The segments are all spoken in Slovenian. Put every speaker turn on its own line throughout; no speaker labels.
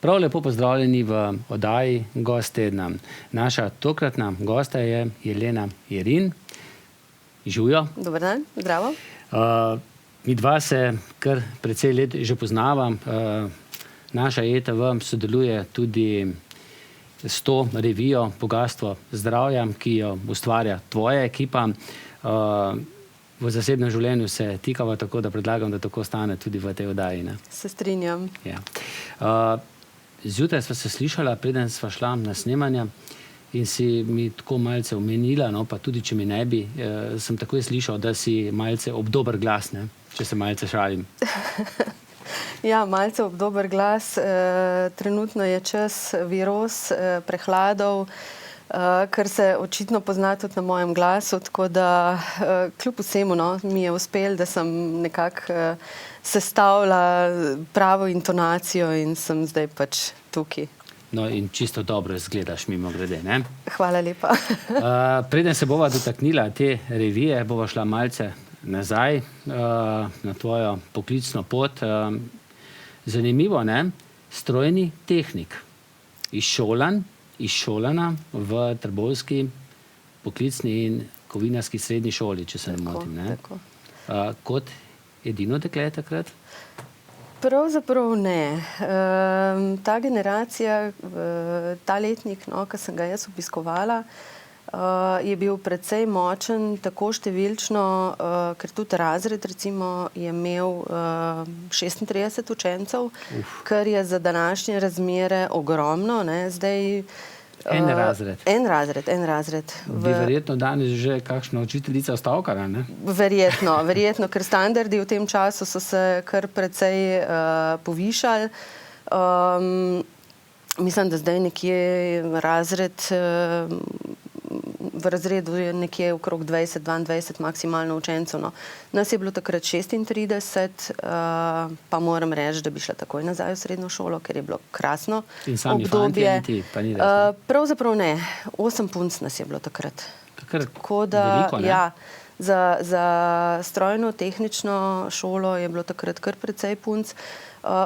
Prav lepo pozdravljeni v oddaji Gost tedna. Naša tokratna gosta je Jelena Jerin. Živjo.
Dober dan, zdravo.
Midva se kar precej let že poznava. Naša ETV sodeluje tudi s to revijo Bogastvo zdravja, ki jo ustvarja tvoja ekipa. V zasebnem življenju se tikava, tako da predlagam, da tako stane tudi v tej oddaji. Ne?
Se strinjam.
Ja. Zjutraj sva se slišala, preden sva šla na snemanje, in si mi tako malce omenila, no, pa tudi če mi ne bi, sem takoj slišal, da si malce ob dober glas, ne? Če se malce šalim.
Ja, malce ob dober glas. Trenutno je čas viroz, prehladov, kar se očitno pozna tudi na mojem glasu, tako da kljub vsemu, no, mi je uspelo, da sem nekako sestavila pravo intonacijo in sem zdaj pač tukaj.
No, in čisto dobro izgledaš, mimogrede, ne?
Hvala lepa.
Preden se bova dotaknila te revije, bova šla malce nazaj na tvojo poklicno pot. Zanimivo, ne? Strojni tehnik. Izšolana v Trbovski poklicni in kovinarski srednji šoli, če se ne motim, ne?
Tako.
Kot edino dekle takrat?
Pravzaprav ne. Ta generacija, ta letnik, no, ki sem ga jaz obiskovala, je bil precej močen, tako številčno, ker tudi razred recimo je imel 36 učencev, kar je za današnje razmere ogromno, ne, zdaj...
En razred.
En razred.
Bi verjetno danes že kakšna učiteljica stavkala, ne?
Verjetno, ker standardi v tem času so se kar precej povišali. Mislim, da zdaj nekje razred, v razredu je nekje okrog 20-22 maksimalno učencev. No. Nas je bilo takrat 36, pa moram reči, da bi šla takoj nazaj v srednjo šolo, ker je bilo krasno obdobje.
In sami fantje in ti, pa ni res, ne?
Pravzaprav ne. 8 punc nas je bilo takrat. Tako da,
veliko, ne?
ja, za strojno-tehnično šolo je bilo takrat kar precej punc.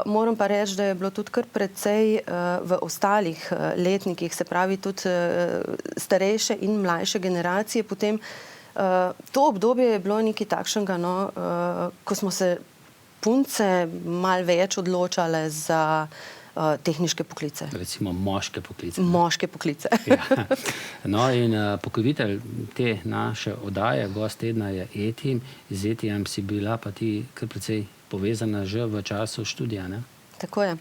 Moram pa reči, da je bilo tudi kar precej v ostalih letnikih, se pravi tudi starejše in mlajše generacije. Potem to obdobje je bilo nekaj takšnega, no, ko smo se punce malo več odločale za tehniške poklice.
Recimo moške poklice.
Moške poklice.
Ja. No in pokrovitelj te naše oddaje, Gost tedna, je ETI. Z ETI-jem si bila pa ti kar precej povezana že v času študija, ne?
Tako je.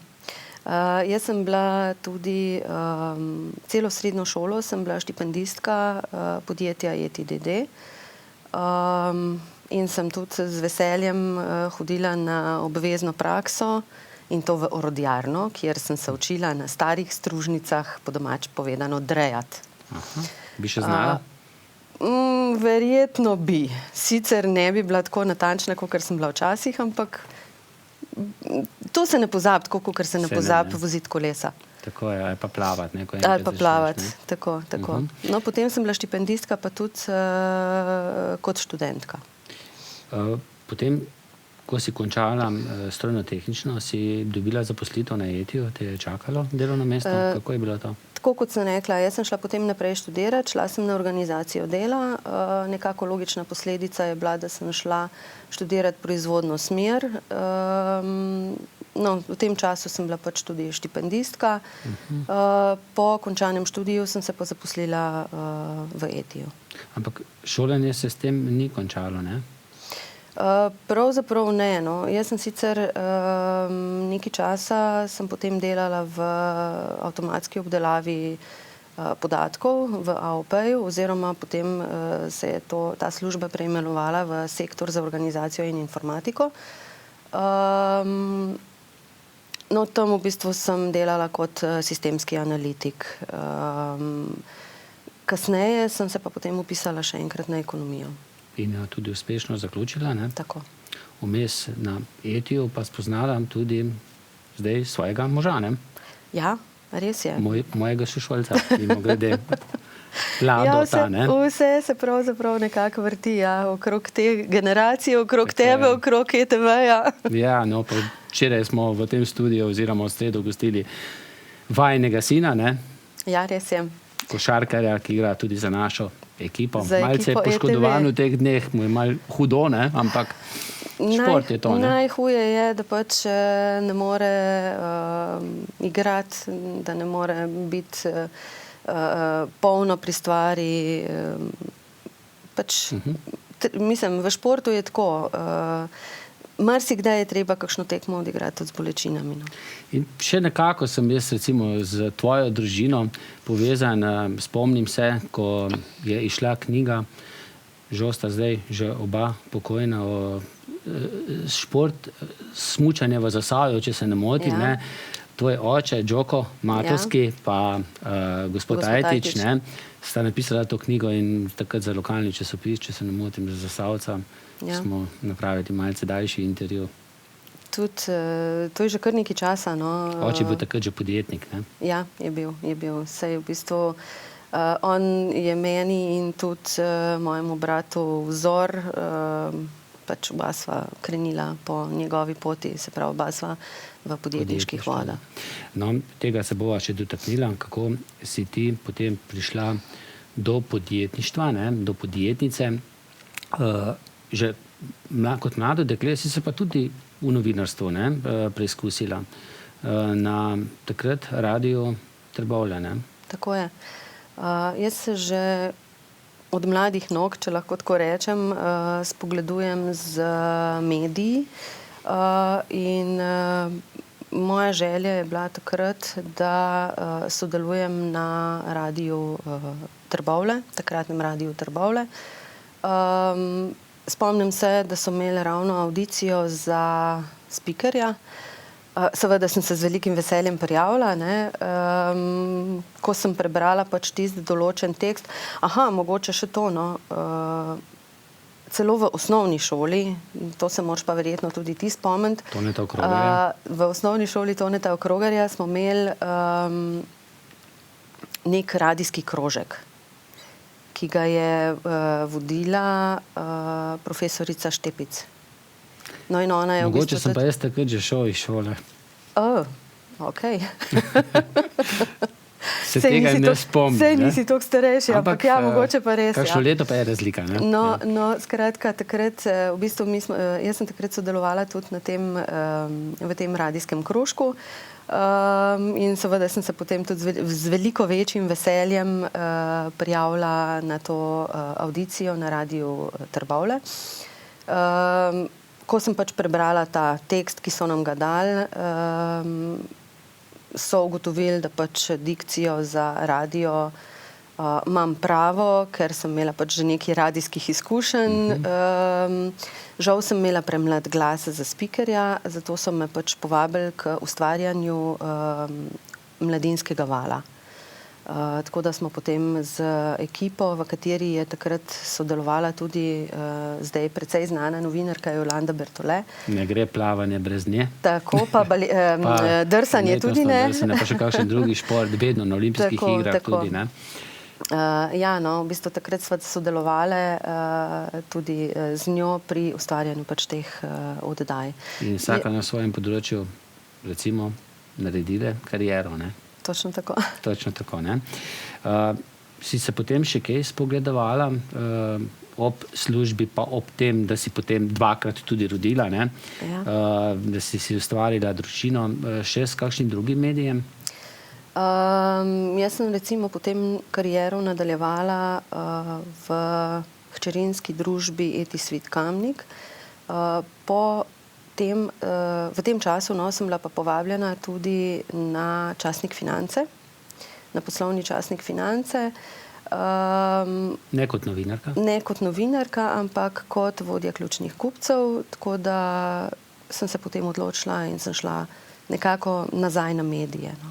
Jaz sem bila tudi celo srednjo šolo, sem bila štipendistka podjetja ETI-DD in sem tudi z veseljem hodila na obvezno prakso in to v orodjarno, kjer sem se učila na starih stružnicah, po domače povedano, drejati.
Aha. Bi še znala?
Verjetno bi. Sicer ne bi bila tako natančna, kot sem bila včasih, ampak to se ne pozabi, tako kot se ne pozabi voziti kolesa.
Tako je, ali pa plavati.
Ali pa plavati, tako. No, potem sem bila štipendistka, pa tudi kot študentka.
Potem, ko si končala strojno-tehnično, si dobila zaposlitev na ETI-ju, te je čakalo delovno mesto? Kako je bilo to?
Tako kot sem rekla, jaz sem šla potem naprej študirati, šla sem na organizacijo dela. Nekako logična posledica je bila, da sem šla študirati proizvodno smer. No, v tem času sem bila pač tudi štipendistka. Po končanem študiju sem se pa zaposlila v ETI-ju.
Ampak šolanje se s tem ni končalo, ne?
Pravzaprav ne, no. Jaz sem sicer nekaj časa sem potem delala v avtomatski obdelavi podatkov v AOP-ju, oziroma potem se je ta služba preimenovala v sektor za organizacijo in informatiko. No, tam v bistvu sem delala kot sistemski analitik. Kasneje sem se pa potem vpisala še enkrat na ekonomijo.
In tudi uspešno zaključila, ne?
Tako.
Vmes na ETI-ju pa spoznala tudi zdaj svojega moža, ne?
Ja, res je.
Mojega sošolca, mimogrede. Vladota, ne?
Vse se pravzaprav nekako vrti, ja, okrog te generacije, okrog tebe, okrog ETV-ja.
Ja, no, pa včeraj smo v tem studiu oziroma v sredo gostili vajnega sina, ne?
Ja, res je.
Košarkarja, ki igra tudi za našo ekipo.
Za
Malce je
ekipo
poškodovan
ETV.
v teh dneh, mu je malo hudo, ne? Ampak šport je to, ne?
Najhuje je, da pač ne more igrati, da ne more biti polno pri stvari. Pač, mislim, v športu je tako. Marsikdaj je treba kakšno tekmo odigrati tudi z bolečinami. No.
In še nekako sem jaz recimo z tvojo družino povezan, spomnim se, ko je išla knjiga, žal sta zdaj že oba pokojna, o šport, smučanje v Zasavju, če se ne motim, ne. Tvoj oče, Đoko Matovski, pa gospod Ajtič, ne, sta napisala to knjigo in takrat za lokalni časopis, če se ne motim, za Zasavca, smo napravili malce daljši intervju.
Tudi, to je že kar nekaj časa, no.
Oče je bil takrat že podjetnik, ne?
Ja, je bil. Saj v bistvu on je meni in tudi mojemu bratu vzor, pač oba sva krenila po njegovi poti, se pravi, oba sva v podjetniških vodah.
No, tega se bova še dotaknila, kako si ti potem prišla do podjetništva, ne, do podjetnice. Že kot mlado dekle si se pa tudi v novinarstvu, ne, preizkusila na takrat Radiu Trbovlje, ne?
Tako je. Jaz se že od mladih nog, če lahko tako rečem, spogledujem z mediji in moja želja je bila takrat, da sodelujem na Radiu Trbovlje, takratnem Radiu Trbovlje. Spomnim se, da so imeli ravno avdicijo za spikerja. Seveda sem se z velikim veseljem prijavila, ne. Ko sem prebrala pač tisti določen tekst, mogoče še to, no, celo v osnovni šoli, to se moraš pa verjetno tudi ti spomniti.
Toneta Okrogarja.
V osnovni šoli Toneta Okrogarja smo imeli nek radijski krožek, ki ga je vodila profesorica Štepic. No in ona je
mogoče sem pa jaz takrat že šel iz šole.
Okej.
Se tega ne spomnim.
Saj nisi toliko starejši, ampak ja, mogoče pa res.
Kakšno leto pa je razlika, ne?
No, skratka, takrat, v bistvu jaz sem takrat sodelovala tudi na tem, v tem radijskem krožku. In seveda sem se potem tudi z veliko večjim veseljem prijavila na to avdicijo na Radiu Trbovlje. Ko sem pač prebrala ta tekst, ki so nam ga dali, so ugotovili, da pač dikcijo za radio imam pravo, ker sem imela pač že nekaj radijskih izkušenj. Žal sem imela premlad glas za spikerja, zato so me pač povabili k ustvarjanju Mladinskega vala. Tako da smo potem z ekipo, v kateri je takrat sodelovala tudi zdaj precej znana novinarka Jolanda Bertole.
Ne gre plavanje brez nje.
Tako, pa drsanje tudi ne.
Drsanje, pa še kakšen drugi šport, vedno na olimpijskih igrah tudi, ne?
Ja, no, v bistvu takrat sva sodelovali tudi z njo pri ustvarjanju pač teh oddaj. In
vsaka na svojem področju, recimo, naredile kariero, ne?
Točno tako.
Točno tako, ne? Si se potem še kaj spogledovala ob službi, pa ob tem, da si potem dvakrat tudi rodila, ne?
Ja.
Da si ustvarila družino še s kakšnim drugim medijem?
Jaz sem recimo potem kariero nadaljevala v hčerinski družbi ETI-Svit Kamnik. V tem času sem bila pa povabljena tudi na časnik Finance, na poslovni časnik Finance.
Ne kot novinarka?
Ne kot novinarka, ampak kot vodja ključnih kupcev, tako da sem se potem odločila in sem šla nekako nazaj na medije, no.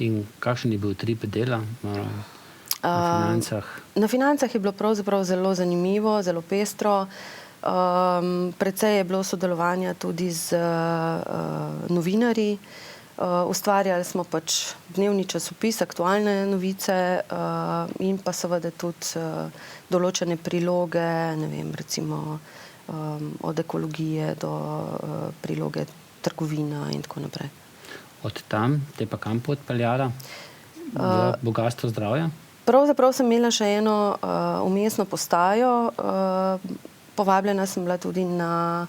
In kakšen je bil utrip dela na Financah?
Na Financah je bilo pravzaprav zelo zanimivo, zelo pestro. Precej je bilo sodelovanja tudi z novinarji. Ustvarjali smo pač dnevni časopis, aktualne novice in pa seveda tudi določene priloge, ne vem, recimo od ekologije do priloge trgovina in tako naprej.
Od tam te pa kam odpeljala v bogatstvo zdravja?
Pravzaprav sem imela še eno vmesno postajo. Povabljena sem bila tudi na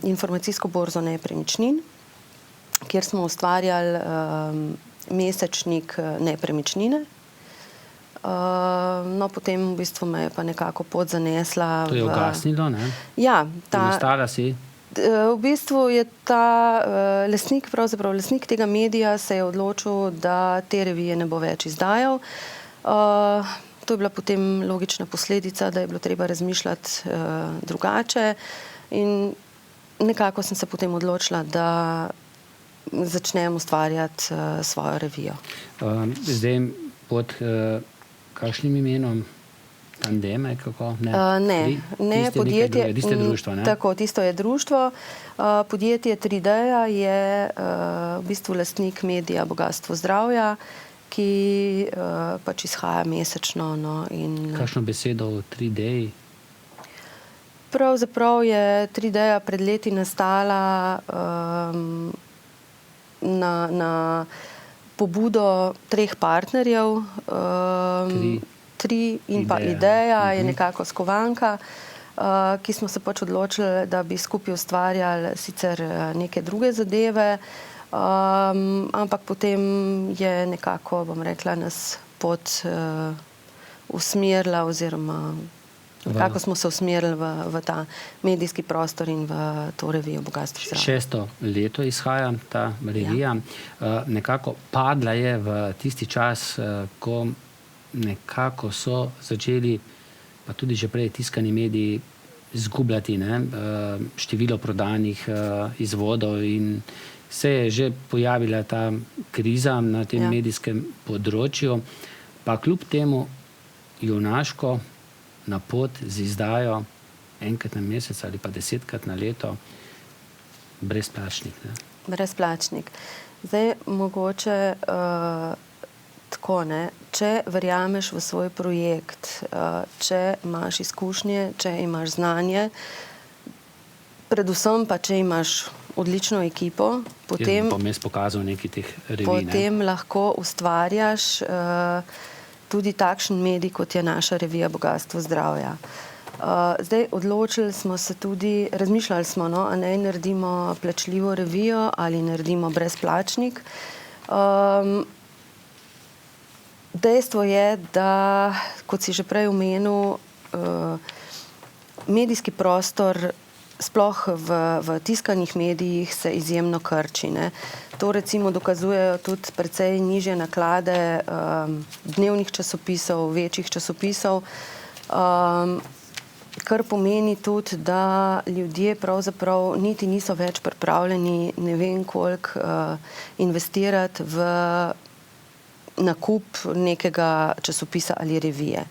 informacijsko borzo nepremičnin, kjer smo ustvarjali mesečnik nepremičnine. No, potem v bistvu me je pa nekako pot zanesla.
To je ugasnilo, ne?
Ja.
Ostala si?
V bistvu je ta lastnik tega medija se je odločil, da te revije ne bo več izdajal. To je bila potem logična posledica, da je bilo treba razmišljati drugače in nekako sem se potem odločila, da začnem ustvarjati svojo revijo.
Zdaj pod kakšnim imenom? Tandeme, kako?
Ne, podjetje.
Tisto je društvo, ne?
Tako, tisto je društvo. Podjetje 3D-ja je v bistvu lastnik medija Bogatstvo zdravja, ki pač izhaja mesečno.
Kakšno besedo o 3D-ji?
Pravzaprav je 3D-ja pred leti nastala na pobudo 3 partnerjev. 3 in pa Ideja je nekako skovanka, ki smo se pač odločili, da bi skupaj ustvarjali sicer neke druge zadeve, ampak potem je nekako, bom rekla, nas pot usmerila oziroma nekako smo se usmerili v ta medijski prostor in v to revijo Bogatstvo zdravja.
6. leto izhaja ta revija. Ja. Nekako padla je v tisti čas, ko nekako so začeli, pa tudi že prej tiskani mediji, izgubljati število prodanih izvodov in se je že pojavila ta kriza na tem medijskem področju, pa kljub temu junaško na pot z izdajo enkrat na mesec ali pa 10-krat na leto brezplačnik.
Brezplačnik. Zdaj mogoče tako, če verjameš v svoj projekt, če imaš izkušnje, če imaš znanje, predvsem pa, če imaš odlično ekipo, potem
pokazal nekaj teh revij,
potem lahko ustvarjaš tudi takšen medij, kot je naša revija Bogatstvo zdravja. Zdaj odločili smo se tudi, razmišljali smo, a ne naredimo plačljivo revijo ali naredimo brezplačnik. Dejstvo je, da, kot si že prej omenil, medijski prostor sploh v tiskanih medijih se izjemno krči. To recimo dokazujejo tudi precej nižje naklade dnevnih časopisov, večjih časopisov, kar pomeni tudi, da ljudje pravzaprav niti niso več pripravljeni ne vem koliko investirati v nakup nekega časopisa ali revije.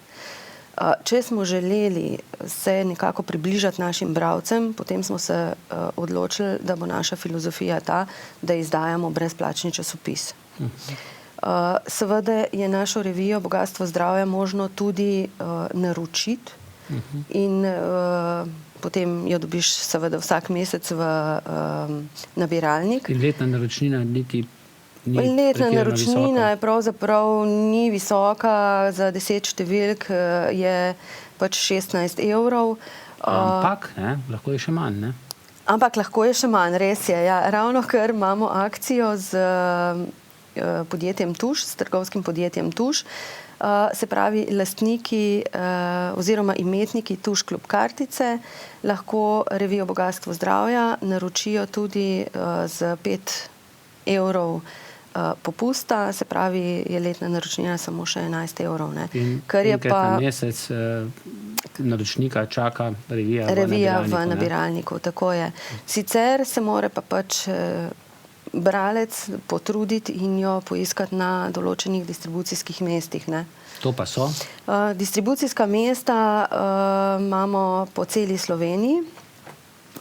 Če smo želeli se nekako približati našim bralcem, potem smo se odločili, da bo naša filozofija ta, da izdajamo brezplačni časopis. Seveda je našo revijo Bogatstvo zdravja možno tudi naročiti in potem jo dobiš seveda vsak mesec v nabiralnik.
In letna naročnina niti
Letna naročnina je pravzaprav ni visoka, za 10 številk je pač 16 €.
Ampak, lahko je še manj, ne?
Ampak lahko je še manj, res je. Ja. Ravno ker imamo akcijo z podjetjem Tuš, s trgovskim podjetjem Tuš, se pravi lastniki oziroma imetniki Tuš klub kartice lahko revijo Bogatstvo zdravja naročijo tudi z 5 € popusta, se pravi, je letna naročnina samo še 11 €.
In enkrat na mesec naročnika čaka
revija v nabiralniku, tako je. Sicer se mora pa pač bralec potruditi in jo poiskati na določenih distribucijskih mestih.
To pa so?
Distribucijska mesta imamo po celi Sloveniji.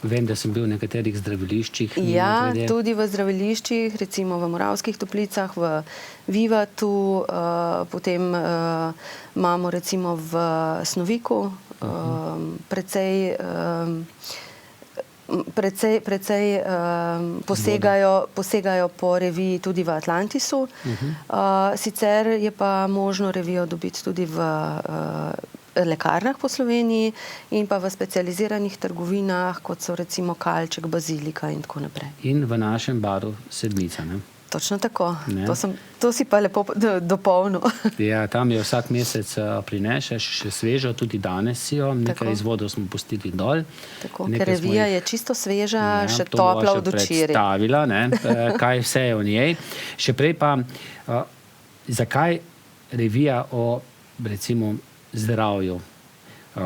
Vem, da sem bil v nekaterih zdraviliščih.
Ja, tudi v zdraviliščih, recimo v Moravskih Toplicah, v Vivatu, potem imamo recimo v Snoviku, precej precej posegajo po reviji tudi v Atlantisu. Sicer je pa možno revijo dobiti tudi v lekarnah po Sloveniji in pa v specializiranih trgovinah, kot so recimo Kalček, Bazilika in tako naprej.
In v našem baru Sedmica, ne?
Točno tako. To si pa lepo dopolnil.
Ja, tam je vsak mesec prineseš še svežo, tudi danes si jo. Nekaj izvodov smo pustili dol.
Tako, ker revija je čisto sveža, še topla od včeraj.
Predstavila, ne, kaj vse je v njej. Še prej pa, zakaj revija o, recimo, zdravju,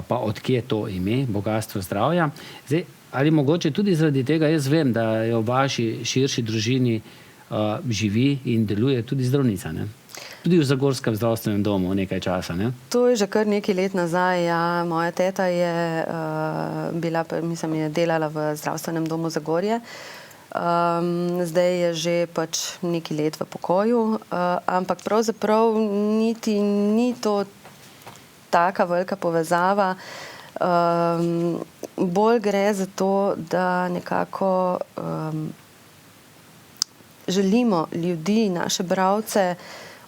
pa odkje to ime, bogastvo zdravja. Zdaj, ali mogoče tudi zaradi tega, jaz vem, da je v vaši širši družini živi in deluje tudi zdravnica, ne? Tudi v Zagorskem zdravstvenem domu nekaj časa, ne? To
je že kar nekaj let nazaj, ja. Moja teta je je delala v zdravstvenem domu Zagorje. Zdaj je že pač nekaj let v pokoju, ampak pravzaprav niti ni to taka velika povezava. Bolj gre za to, da nekako želimo ljudi, naše bralce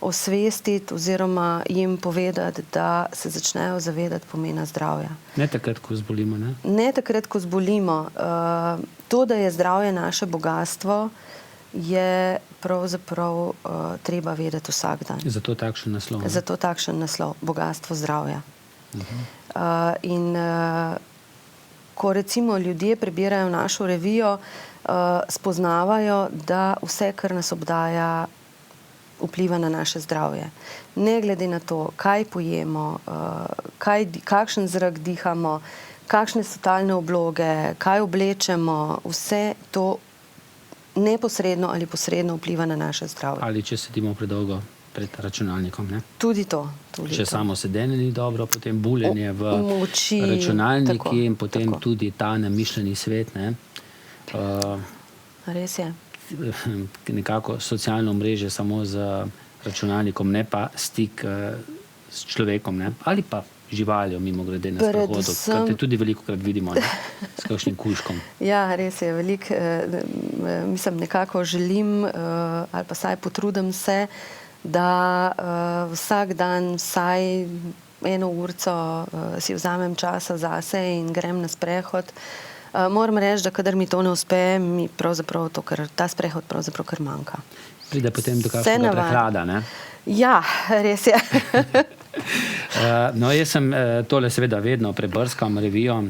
osvestiti oziroma jim povedati, da se začnejo zavedati pomena zdravja.
Ne takrat, ko zbolimo, ne?
Ne takrat, ko zbolimo. To, da je zdravje naše bogastvo, je pravzaprav treba vedeti vsak dan.
Zato takšen naslov.
Zato takšen naslov, bogastvo zdravja. In ko recimo ljudje prebirajo našo revijo, spoznavajo, da vse, kar nas obdaja, vpliva na naše zdravje. Ne glede na to, kaj pojemo, kakšen zrak dihamo, kakšne so talne obloge, kaj oblečemo, vse to neposredno ali posredno vpliva na naše zdravje.
Ali če sedimo predolgo pred računalnikom, ne?
Tudi to.
Če samo sedenje ni dobro, potem buljenje v računalniki in potem tudi ta namišljeni svet, ne?
Res je.
Nekako socialno mreže samo z računalnikom, ne pa stik s človekom, ne? Ali pa živaljo, mimogrede na sprehodu, kar te tudi velikokrat vidimo, ne? S kakšnim kužkom.
Ja, res je, veliko, mislim, nekako želim, ali pa saj potrudim se, da vsak dan vsaj 1 urico si vzamem časa zase in grem na sprehod. Moram reči, da kadar mi to ne uspe, mi pravzaprav ta sprehod pravzaprav kar manjka.
Pride potem do kakšnega prehlada, ne?
Ja, res je.
No, jaz sem tole seveda vedno prebrskam revijo,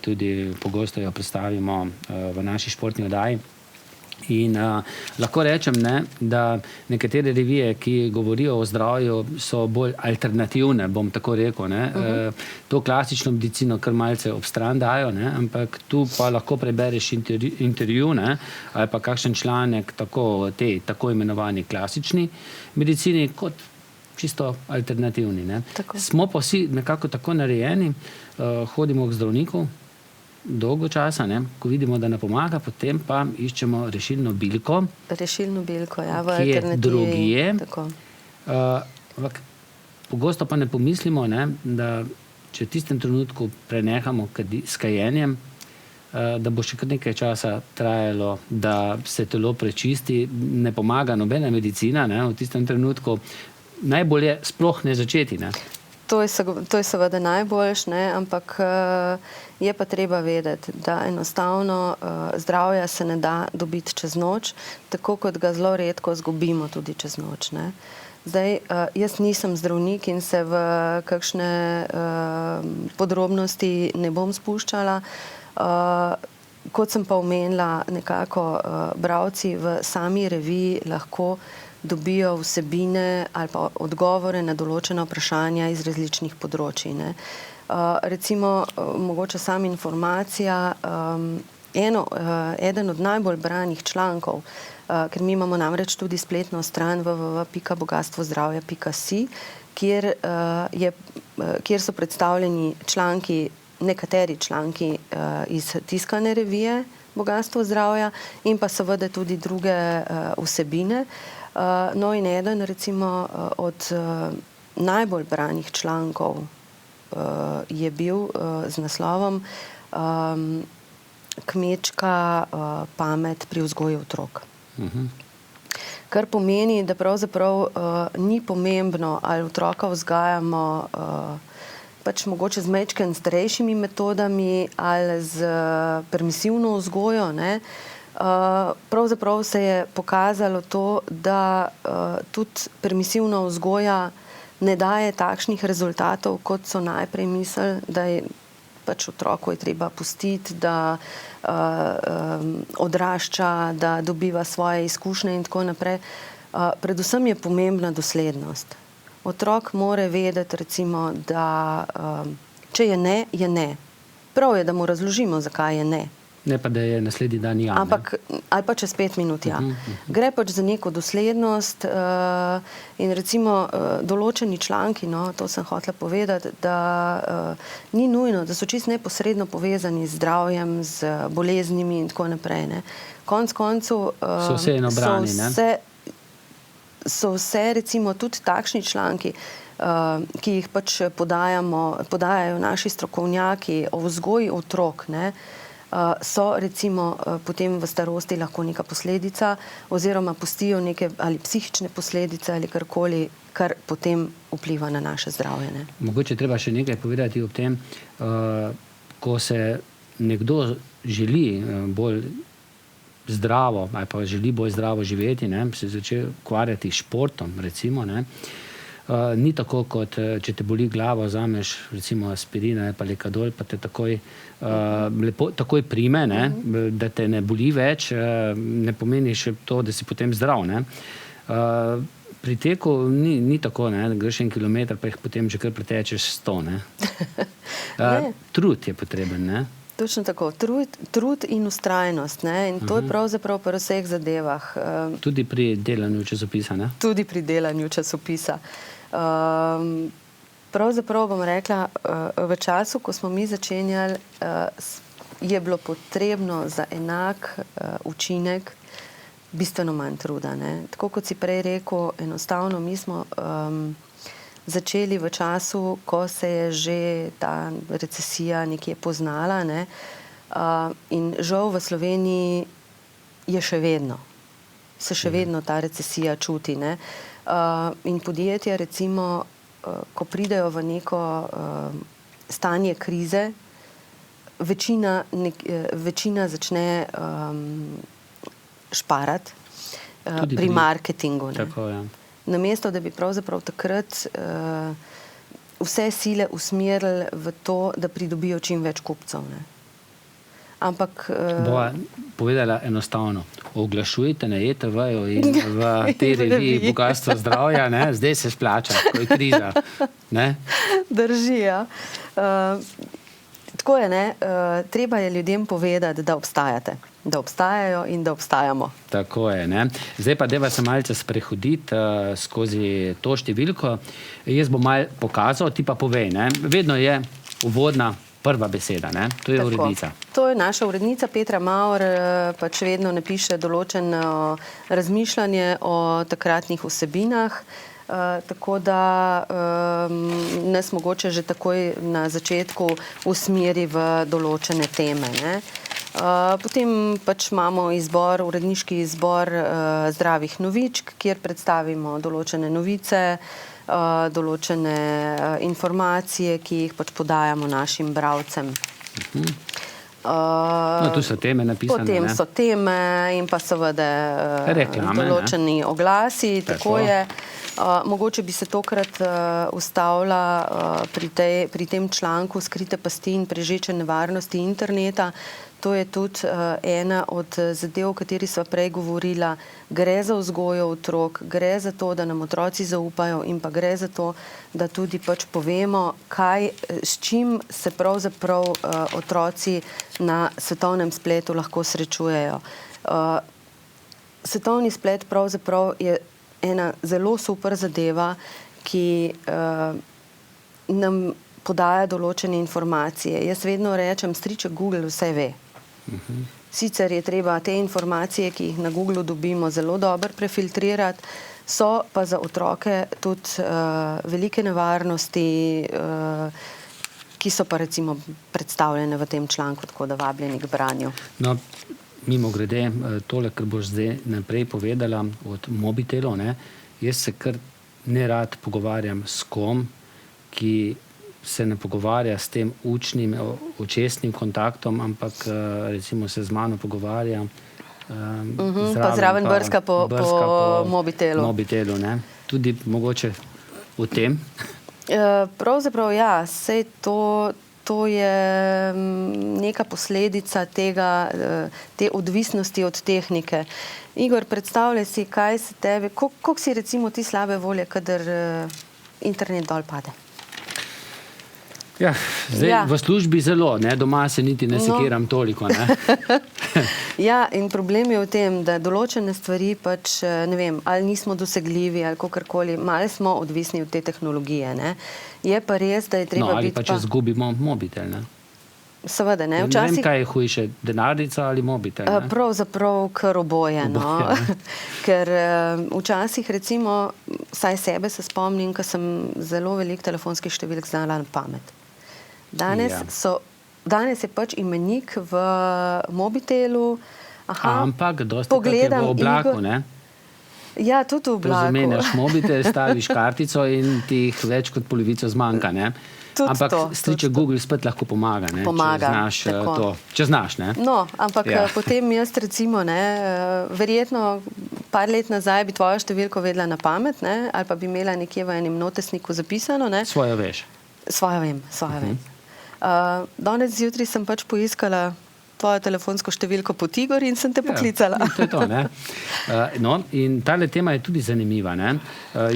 tudi pogosto jo predstavimo v naši športni oddaji. In lahko rečem, ne, da nekatere revije, ki govorijo o zdravju, so bolj alternativne, bom tako rekel, ne. To klasično medicino kar malce ob stran dajo, ne, ampak tu pa lahko prebereš intervju, ne, ali pa kakšen članek tako o tej tako imenovani klasični medicini, kot čisto alternativni, ne. Smo pa vsi nekako tako narejeni, hodimo k zdravniku dolgo časa, ne, ko vidimo, da ne pomaga, potem pa iščemo rešilno bilko.
Rešilno bilko, ja, v
alternativi. Ki je drugje.
Tako.
Pogosto pa ne pomislimo, ne, da če v tistem trenutku prenehamo s kajenjem, da bo še kar nekaj časa trajalo, da se telo prečisti, ne pomaga nobena medicina, ne, v tistem trenutku. Najbolje sploh ne začeti, ne.
To je seveda najboljš, ne, ampak je pa treba vedeti, da enostavno zdravja se ne da dobiti čez noč, tako kot ga zelo redko izgubimo tudi čez noč, ne. Zdaj, jaz nisem zdravnik in se v kakšne podrobnosti ne bom spuščala. Kot sem pa omenila, nekako bralci v sami reviji lahko dobijo vsebine ali pa odgovore na določena vprašanja iz različnih področij, ne. Recimo, mogoče sama informacija, eden od najbolj branih člankov, ker mi imamo namreč tudi spletno stran www.bogatstvozdravja.si, kjer so predstavljeni članki, nekateri članki iz tiskane revije Bogastvo zdravja in pa seveda tudi druge vsebine. No in eden recimo od najbolj branih člankov je bil z naslovom kmečka pamet pri vzgoji otrok. Kar pomeni, da pravzaprav ni pomembno, ali otroka vzgajamo pač mogoče z majčkeno starejšimi metodami ali z permisivno vzgojo, ne. Pravzaprav se je pokazalo to, da tudi permisivna vzgoja ne daje takšnih rezultatov, kot so najprej mislili, da je pač otroku je treba pustiti, da odrašča, da dobiva svoje izkušnje in tako naprej. Predvsem je pomembna doslednost. Otrok mora vedeti, recimo, da če je ne, je ne. Prav je, da mu razložimo, zakaj je ne.
Ne pa, da je naslednji dan ja.
Ampak, ali pa čez 5 minut ja. Gre pač za neko doslednost in recimo določeni članki, no, to sem hotela povedati, da ni nujno, da so čisto neposredno povezani z zdravjem, z boleznimi in tako naprej, ne. Konec koncev
so vse enobrani, ne?
So vse recimo tudi takšni članki, ki jih pač podajajo naši strokovnjaki o vzgoji otrok, ne, so recimo potem v starosti lahko neka posledica oziroma pustijo neke ali psihične posledice ali karkoli, kar potem vpliva na naše zdravje, ne.
Mogoče treba še nekaj povedati ob tem, ko se nekdo želi bolj zdravo ali pa želi bolj zdravo živeti, ne, se začne ukvarjati s športom, recimo, ne. Ni tako, kot če te boli glava, vzameš recimo aspirina ali pa lekadol, pa te takoj prime, ne, da te ne boli več, ne pomeni še to, da si potem zdrav, ne. Pri teku ni tako, ne, da greš 1 kilometer, pa jih potem že kar pretečeš 100, ne. Trud je potreben, ne.
Točno tako. Trud in vztrajnost, ne, in to je pravzaprav pri vseh zadevah.
Tudi pri delanju časopisa, ne?
Tudi pri delanju časopisa. Pravzaprav bom rekla, v času, ko smo mi začenjali, je bilo potrebno za enak učinek bistveno manj truda, ne. Tako kot si prej rekel, enostavno mi smo začeli v času, ko se je že ta recesija nekje poznala, ne, in žal v Sloveniji je še vedno ta recesija čuti, ne. In podjetja recimo, ko pridejo v neko stanje krize, večina začne šparati pri marketingu, ne.
Tako, ja.
Namesto, da bi pravzaprav takrat vse sile usmerili v to, da pridobijo čim več kupcev, ne. Ampak
bova povedala enostavno. Oglašujte na ETV-ju in v tej reviji Bogastvo zdravja, ne, zdaj se splača, ko je kriza, ne.
Drži, ja. Tako je, ne, treba je ljudem povedati, da obstajate, da obstajajo in da obstajamo.
Tako je, ne. Zdaj pa dajva se malce sprehoditi skozi to številko. Jaz bom malo pokazal, ti pa povej, ne. Vedno je uvodna prva beseda, ne? To je tako, urednica.
To je naša urednica Petra Maur, pač vedno napiše določeno razmišljanje o takratnih vsebinah, tako da nas mogoče že takoj na začetku usmeri v določene teme, ne. Potem pač imamo uredniški izbor zdravih novičk, kjer predstavimo določene novice, določene informacije, ki jih pač podajamo našim bralcem.
No, tu so teme napisane,
potem
ne?
So teme in pa seveda
reklame,
določeni oglasi, tako je. Mogoče bi se tokrat ustavila pri tem članku Skrite pasti in prežeče nevarnosti interneta. To je tudi ena od zadev, o kateri sva prej govorila. Gre za vzgojo otrok, gre za to, da nam otroci zaupajo in pa gre za to, da tudi pač povemo, s čim se pravzaprav otroci na svetovnem spletu lahko srečujejo. Svetovni splet pravzaprav je ena zelo super zadeva, ki nam podaja določene informacije. Jaz vedno rečem, striček Google vse ve. Sicer je treba te informacije, ki jih na Googlu dobimo, zelo dobro prefiltrirati, so pa za otroke tudi velike nevarnosti, ki so pa recimo predstavljene v tem članku, tako da vabljeni k branju.
No, mimogrede, tole, kar boš zdaj naprej povedala od mobitelov, ne, jaz se kar nerad pogovarjam s kom, ki se ne pogovarja s tem učnim, očesnim kontaktom, ampak recimo se z mano pogovarja
pa zraven brska po mobitelu.
Mobitelu, ne. Tudi mogoče o tem.
Pravzaprav ja, sej to je neka posledica te odvisnosti od tehnike. Igor, predstavljaj si, kaj se tebe, koliko si recimo ti slabe volje, kadar internet dol pade?
Ja, zdaj v službi zelo, ne, doma se niti ne sekiram toliko, ne.
Ja, in problem je v tem, da določene stvari pač, ne vem, ali nismo dosegljivi, ali kakorkoli, malo smo odvisni od te tehnologije, ne. Je pa res, da je treba biti pa...
No, ali pa če zgubimo mobitel, ne.
Seveda, ne.
Ne vem, kaj je hujše, denarnica ali mobitel, ne.
Pravzaprav kar oboje, no. Ker včasih recimo, saj sebe se spomnim, ko sem zelo veliko telefonskih številk znala na pamet. Danes je pač imenik v mobitelu.
Ampak dosti krat je v oblaku, ne?
Ja, tudi v oblaku.
Zamenjaš mobitel, staviš kartico in ti jih več kot polovico zmanjka, ne? Ampak striček Google spet lahko pomaga, ne?
Pomaga,
če znaš, ne?
No, ampak potem jaz recimo, ne, verjetno par let nazaj bi tvojo številko vedela na pamet, ne, ali pa bi imela nekje v enem notesniku zapisano, ne.
Svojo veš.
Svojo vem. Danes zjutraj sem pač poiskala tvojo telefonsko številko po Tigor in sem te poklicala.
Ja, to je to, ne. No, in tale tema je tudi zanimiva, ne.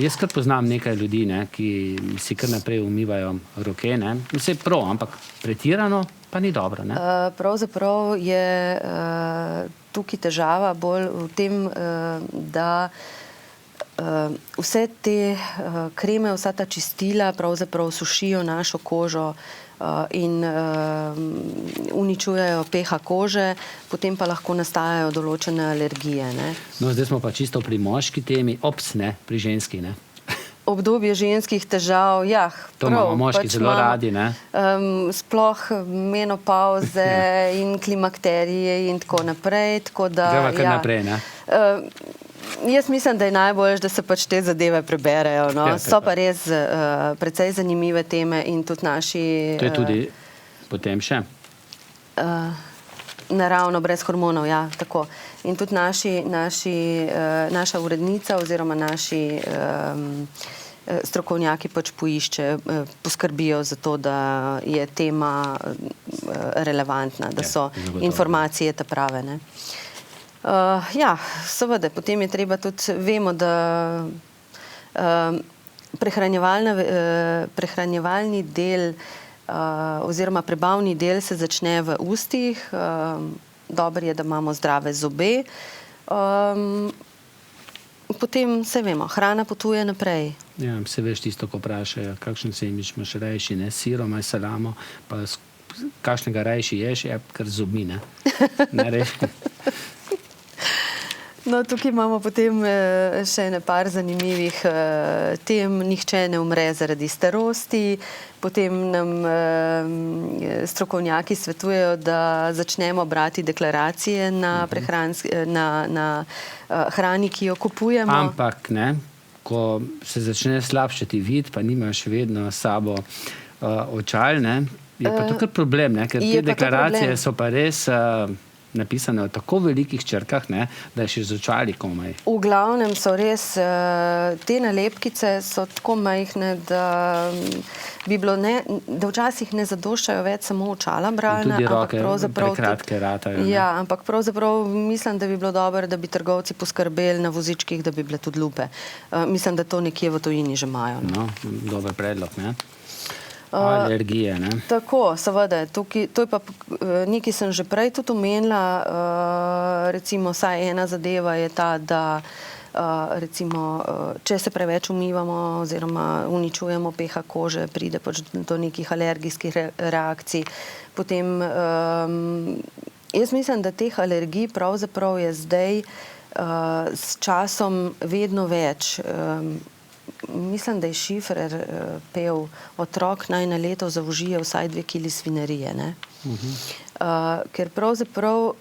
Jaz kar poznam nekaj ljudi, ne, ki si kar naprej umivajo roke, ne. Vse prav, ampak pretirano pa ni dobro, ne.
Pravzaprav je tukaj težava bolj v tem, da vse te kreme, vsa ta čistila pravzaprav sušijo našo kožo in uničujejo pH kože, potem pa lahko nastajajo določene alergije, ne.
No, zdaj smo pa čisto pri moški temi, ne, pri ženski, ne.
Obdobje ženskih težav,
to imamo moški zelo radi, ne.
Sploh menopauze in klimakterije in tako naprej, tako da...
Greva kar naprej, ne.
Jaz mislim, da je najbolj, da se pač te zadeve preberejo, no. So pa res precej zanimive teme in tudi naši...
To je tudi potem še?
Naravno, brez hormonov, ja, tako. In tudi naša urednica oziroma naši strokovnjaki pač poskrbijo za to, da je tema relevantna, da so informacije ta prave, ne. Ja, seveda, potem je treba tudi, vemo, da prehranjevalni del oziroma prebavni del se začne v ustih, dobro je, da imamo zdrave zobe, potem se vemo, hrana potuje naprej.
Ja, se veš tisto, ko vprašajo, kakšen sendvič imaš rajši, ne, siro, imaš salamo, pa kakšnega rajši ješ, kar zobmi, ne. Ne reši.
No, tukaj imamo potem še ene par zanimivih tem. Nihče ne umre zaradi starosti. Potem nam strokovnjaki svetujejo, da začnemo brati deklaracije na hrani, ki jo kupujemo.
Ampak, ne, ko se začne slabšati vid, pa nimaš vedno s sabo očal, ne, je pa to kar problem, ne, ker te deklaracije so pa res... napisane v tako velikih črkah, ne, da je še z očali komaj.
V glavnem so res, te nalepkice so tako majhne, da bi bilo da včasih ne zadoščajo več samo očala bralna.
Tudi roke prekratke ratajo.
Ja, ampak pravzaprav mislim, da bi bilo dobro, da bi trgovci poskrbeli na vozičkih, da bi bile tudi lupe. Mislim, da to nekje v tujini že imajo.
No, dober predlog, ne. Alergije, ne.
Tako, seveda, tukaj, to je pa nekaj sem že prej tudi omenila, recimo, saj ena zadeva je ta, da recimo, če se preveč umivamo oziroma uničujemo pH kože, pride pač do nekih alergijskih reakcij. Potem, jaz mislim, da teh alergij pravzaprav je zdaj s časom vedno več. mislim, da je Šifrer pel, otrok naj na leto zaužije vsaj 2 kili svinjarije, ne? Ker pravzaprav,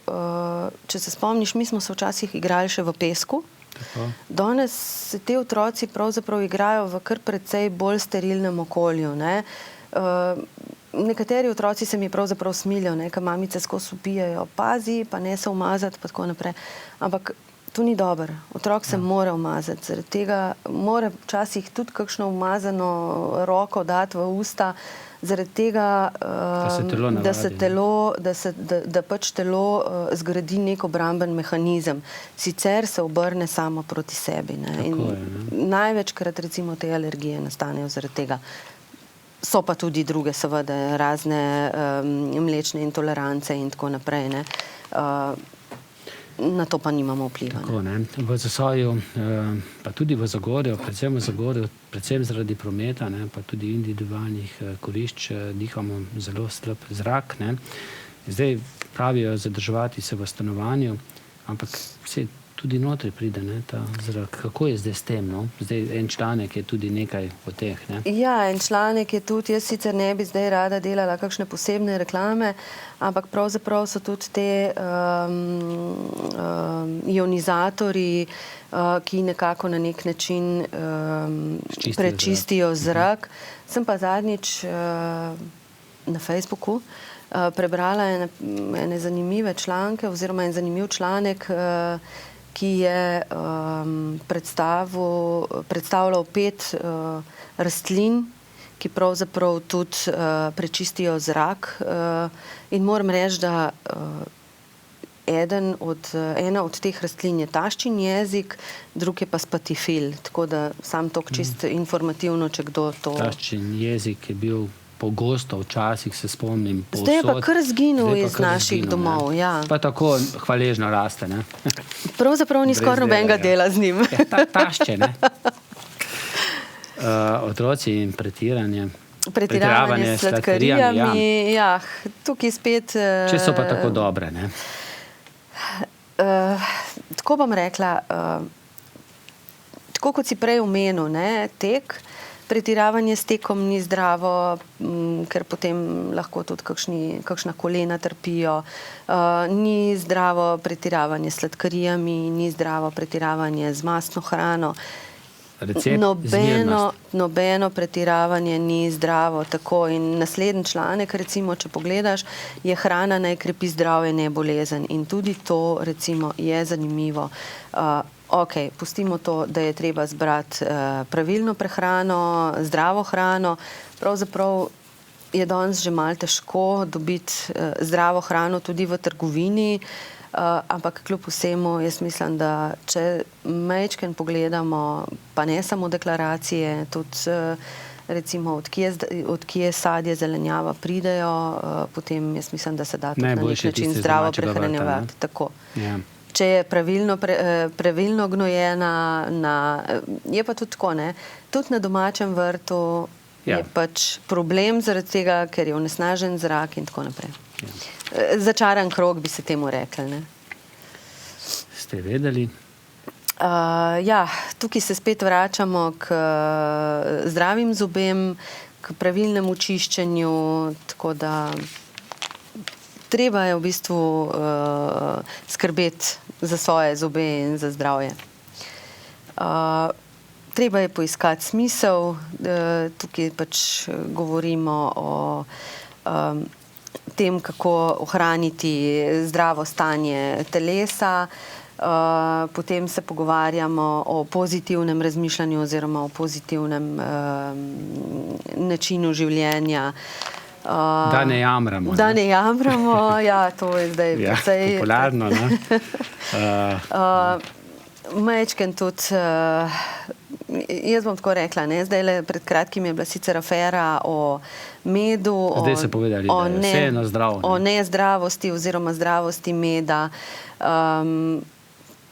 če se spomniš, mi smo se včasih igrali še v pesku.
Tako.
Danes se te otroci pravzaprav igrajo v kar precej bolj sterilnem okolju, ne? Nekateri otroci se mi pravzaprav smilijo, ne, ker mamice skozi vpijejo, pazi, pa ne se umazati, pa tako naprej. Ampak to ni dobro. Otrok se mora umazati. Zaradi tega mora včasih tudi kakšno umazano roko dati v usta, zaradi tega, da pač telo zgradi nek obramben mehanizem. Sicer se obrne samo proti sebi, ne. In največkrat recimo te alergije nastanejo zaradi tega. So pa tudi druge, seveda, razne mlečne intolerance in tako naprej, ne. Na to pa nimamo vpliva.
Tako, ne. V Zasavju, pa tudi v Zagorju, predvsem zaradi prometa, ne, pa tudi individualnih kurišč, dihamo zelo slab zrak, ne. Zdaj pravijo zadrževati se v stanovanju, ampak tudi notri pride, ne, ta zrak. Kako je zdaj s tem, no? Zdaj en članek je tudi nekaj o teh, ne?
Ja, en članek je tudi, jaz sicer ne bi zdaj rada delala kakšne posebne reklame, ampak pravzaprav so tudi te ionizatorji, ki nekako na nek način prečistijo zrak. Sem pa zadnjič na Facebooku prebrala ene zanimive članke oziroma en zanimiv članek, ki je predstavljal 5 rastlin, ki pravzaprav tudi prečistijo zrak. In moram reči, da ena od teh rastlin je taščin jezik, drug je pa spatifil. Tako da sam toliko čisto informativno, če kdo to...
Taščin jezik je bil pogosto, včasih se spomnim, povsod.
Zdaj je pa kar zginil iz naših domov, ja.
Pa tako hvaležno raste, ne?
Pravzaprav ni skoraj nobenega dela z njim.
Tašče, ne? Otroci in
pretiravanje s sladkarijami, ja, tukaj spet...
Če so pa tako dobre, ne?
Tako bom rekla, tako kot si prej omenil, ne, tek, pretiravanje s tekom ni zdravo, ker potem lahko tudi kakšna kolena trpijo. Ni zdravo pretiravanje s sladkarijami, ni zdravo pretiravanje z mastno hrano. Nobeno pretiravanje ni zdravo. Tako. In naslednji članek, recimo, če pogledaš, je hrana naj krepi zdravje, ne bolezen. In tudi to, recimo, je zanimivo. Ok, pustimo to, da je treba zbrati pravilno prehrano, zdravo hrano. Pravzaprav je danes že malo težko dobiti zdravo hrano tudi v trgovini, ampak kljub vsemu jaz mislim, da če majčkeno pogledamo, pa ne samo deklaracije, tudi recimo od kje sadje, zelenjava pridejo, potem jaz mislim, da se da tudi na nek način zdravo prehranjevati. Tako.
Ja.
Če je pravilno gnojena, je pa tudi tako, ne, tudi na domačem vrtu je pač problem zaradi tega, ker je onesnažen zrak in tako naprej. Začaran krog bi se temu rekli, ne.
Ste vedeli?
Ja, tukaj se spet vračamo k zdravim zobem, k pravilnemu čiščenju, tako da treba je v bistvu skrbeti za svoje zobe in za zdravje. Treba je poiskati smisel, tukaj pač govorimo o tem, kako ohraniti zdravo stanje telesa, potem se pogovarjamo o pozitivnem razmišljanju oziroma o pozitivnem načinu življenja.
Da ne jamramo.
Da ne jamramo, ja, to je zdaj precej...
popularno, ne?
Majčken tudi, jaz bom tako rekla, ne, zdajle pred kratkim je bila sicer afera o medu,
zdaj se povedali, da je vseeno zdravo, ne?
O nezdravosti oziroma zdravosti meda.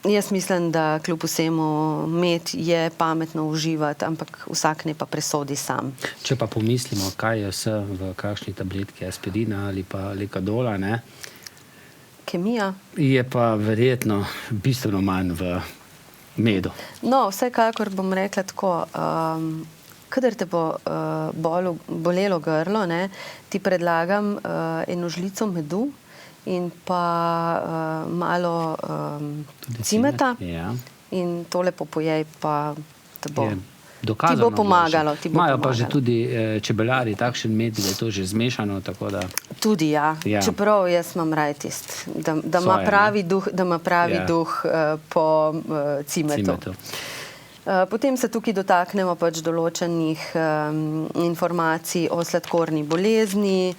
Jaz mislim, da kljub vsemu med je pametno uživati, ampak vsak ne pa presodi sam.
Če pa pomislimo, kaj je vse v kakšni tabletki aspirina ali pa lekadola, ne?
Kemija.
Je pa verjetno bistveno manj v medu?
No, vsekakor bom rekla tako, kadar te bo bolelo grlo, ne, ti predlagam eno žlico medu in pa malo cimeta
Ja.
in to lepo pojej, pa te bo,
Je
ti
dokazano
bo pomagalo.
boljše. Imajo pa že tudi čebelarji takšen med, da je to že zmešano, tako da...
Tudi ja.
Ja.
Čeprav jaz imam raj tist, da ima
Svoje,
pravi duh, da ima pravi
Ja.
duh po cimetu.
cimetu.
Potem se tukaj dotaknemo pač določenih informacij o sladkorni bolezni.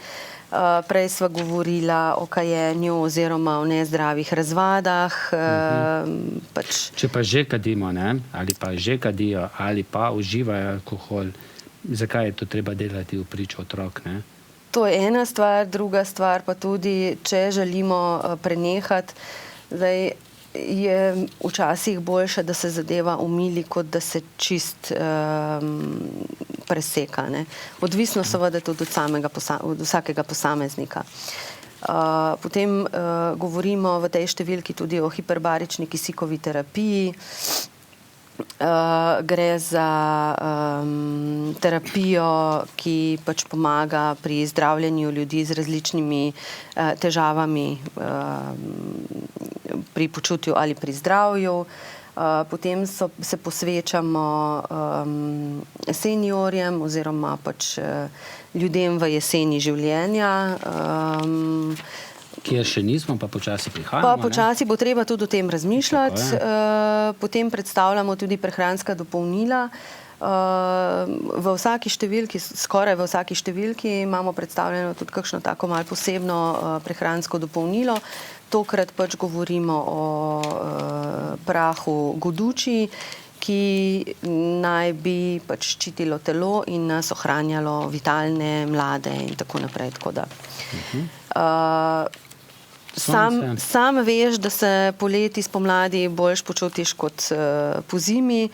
Prej sva govorila o kajenju oziroma o nezdravih razvadah. Pač
Če pa že kadimo, ne, ali pa že kadijo, ali pa uživajo alkohol, zakaj je to treba delati v pričo otrok, ne?
to je ena stvar, druga stvar pa tudi, če želimo prenehati, zdaj je včasih boljše, da se zadeva umili, kot da se čist preseka, ne. Odvisno seveda tudi od vsakega posameznika. Potem govorimo v tej številki tudi o hiperbarični kisikovi terapiji. Gre za terapijo, ki pač pomaga pri zdravljenju ljudi z različnimi težavami pri počutju ali pri zdravju. Potem se posvečamo seniorjem oziroma pač ljudem v jeseni življenja.
Kjer še nismo, pa počasi prihajamo.
Pa počasi bo treba tudi o tem razmišljati. Potem predstavljamo tudi prehranska dopolnila. V vsaki številki, skoraj v vsaki številki imamo predstavljeno tudi kakšno tako malo posebno prehransko dopolnilo. Tokrat pač govorimo o prahu goduči, ki naj bi pač ščitilo telo in nas ohranjalo vitalne, mlade in tako naprej. Tako da. Sam veš, da se poleti, spomladi boljš počutiš kot po zimi.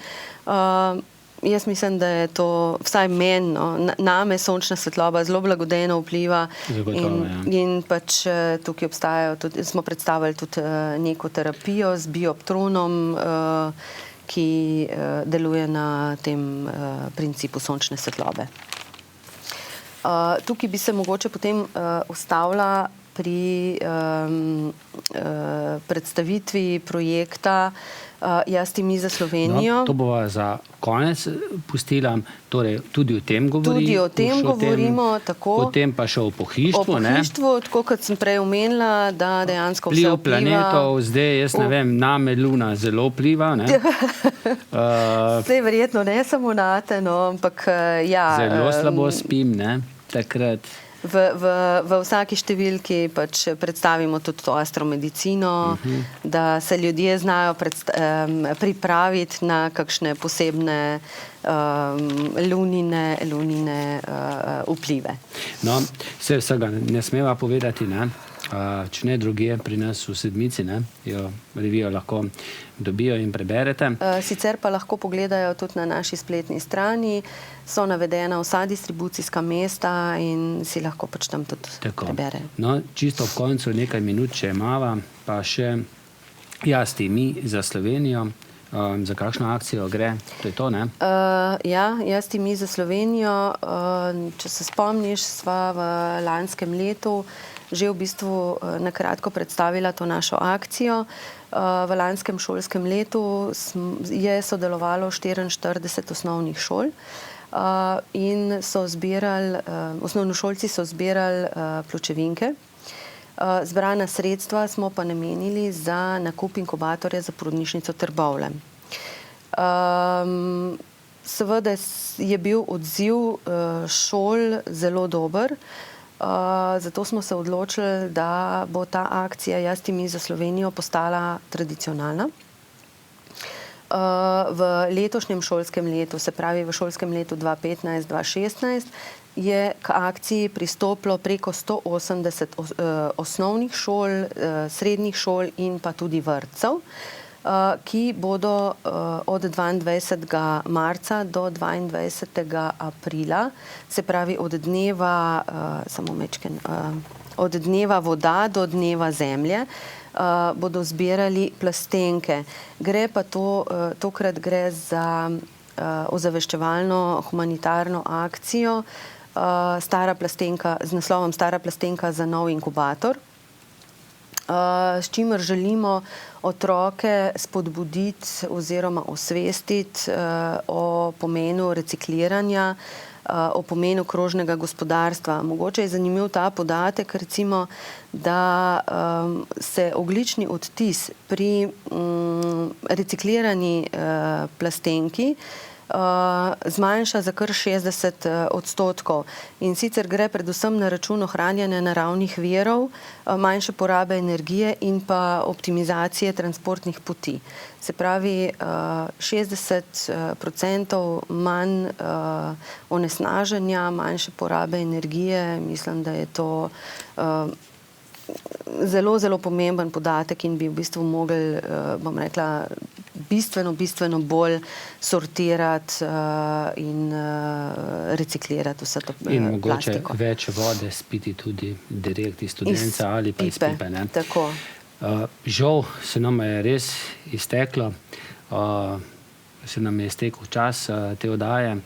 Jaz mislim, da je to, vsaj meni, no, name sončna svetloba zelo blagodejno vpliva.
Zagotovo, ja.
In pač tukaj obstajajo tudi, smo predstavili tudi neko terapijo z bioptronom, ki deluje na tem principu sončne svetlobe. Tukaj bi se mogoče potem ustavila pri predstavitvi projekta Jaz ti mi za Slovenijo.
No, to bova za konec pustila, torej tudi o tem govorimo.
Tudi o tem govorimo, tako.
Potem pa še o pohištvu,
ne? O pohištvu, tako kot sem prej omenila, da dejansko vse vpliva.
Planetov, zdaj jaz ne vem, name Luna zelo vpliva, ne?
Zdaj verjetno ne samo nate, no, ampak ja.
Zelo slabo spim, ne, takrat.
V vsaki številki pač predstavimo tudi to astromedicino, da se ljudje znajo pripraviti na kakšne posebne lunine vplive.
No, vsega ne smeva povedati, ne? Če ne drugje pri nas v Sedmici, ne? Jo revijo lahko dobijo in preberete.
Sicer pa lahko pogledajo tudi na naši spletni strani, so navedena vsa distribucijska mesta in si lahko pač tam tudi preberejo.
No, čisto ob koncu nekaj minut, če imava, pa še Jaz ti mi za Slovenijo. Za kakšno akcijo gre? To je to, ne?
Ja, Jaz ti mi za Slovenijo. Če se spomniš, sva v lanskem letu že v bistvu nakratko predstavila to našo akcijo. V lanskem šolskem letu je sodelovalo 44 osnovnih šol in so zbirali, osnovnošolci so zbirali pločevinke. Zbrana sredstva smo pa namenili za nakup inkubatorja za porodnišnico Trbovlje. Seveda je bil odziv šol zelo dober, zato smo se odločili, da bo ta akcija Jaz ti mi za Slovenijo postala tradicionalna. V letošnjem šolskem letu, se pravi v šolskem letu 2015-2016, je k akciji pristopilo preko 180 osnovnih šol, srednjih šol in pa tudi vrtcev, ki bodo od 22. marca do 22. aprila, se pravi od dneva, od dneva voda do dneva zemlje, bodo zbirali plastenke. Gre pa tokrat gre za ozaveščevalno humanitarno akcijo z naslovom Stara plastenka za nov inkubator, s čimer želimo otroke spodbuditi oziroma osvestiti o pomenu recikliranja, o pomenu krožnega gospodarstva. Mogoče je zanimiv ta podatek, recimo, da se ogljični odtis pri reciklirani plastenki zmanjša za kar 60%. In sicer gre predvsem na račun ohranjanja naravnih virov, manjše porabe energije in pa optimizacije transportnih poti. Se pravi, 60% manj onesnaženja, manjše porabe energije. Mislim, da je to zelo, zelo pomemben podatek in bi v bistvu mogli, bom rekla, bistveno bolj sortirati in reciklirati vse to plastiko.
In mogoče več vode spiti tudi direkt iz studenca ali pa iz pipe.
Tako.
Žal se nam je res izteklo, se nam je iztekel čas te oddaje.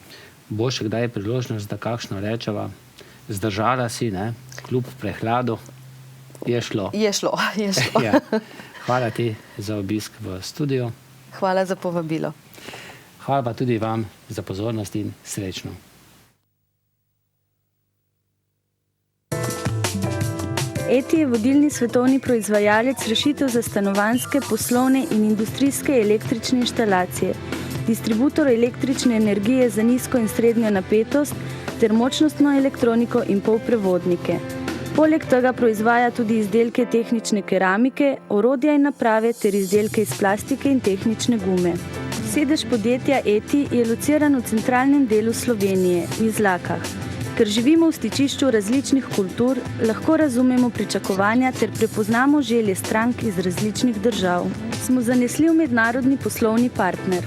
Bo še kdaj priložnost, da kakšno rečeva? Zdržala si, ne? Kljub prehladu. Je šlo. Ja. Hvala ti za obisk v studiu.
Hvala za povabilo.
Hvala pa tudi vam za pozornost in srečno.
ETI je vodilni svetovni proizvajalec rešitev za stanovanjske, poslovne in industrijske električne inštalacije, distributor električne energije za nizko in srednjo napetost ter močnostno elektroniko in polprevodnike. Poleg tega proizvaja tudi izdelke tehnične keramike, orodja in naprave ter izdelke iz plastike in tehnične gume. Sedež podjetja ETI je lociran v centralnem delu Slovenije, v Izlakah. Ker živimo v stičišču različnih kultur, lahko razumemo pričakovanja ter prepoznamo želje strank iz različnih držav. Smo zanesljiv mednarodni poslovni partner.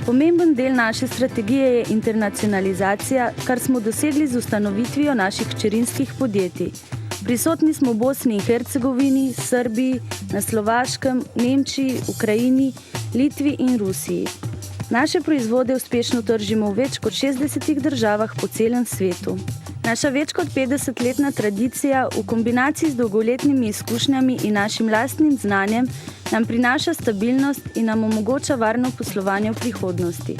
Pomemben del naše strategije je internacionalizacija, kar smo dosegli z ustanovitvijo naših hčerinskih podjetij. Prisotni smo v Bosni in Hercegovini, Srbiji, na Slovaškem, Nemčiji, Ukrajini, Litvi in Rusiji. Naše proizvode uspešno tržimo v več kot 60 državah po celem svetu. Naša več kot 50-letna tradicija v kombinaciji z dolgoletnimi izkušnjami in našim lastnim znanjem nam prinaša stabilnost in nam omogoča varno poslovanje v prihodnosti.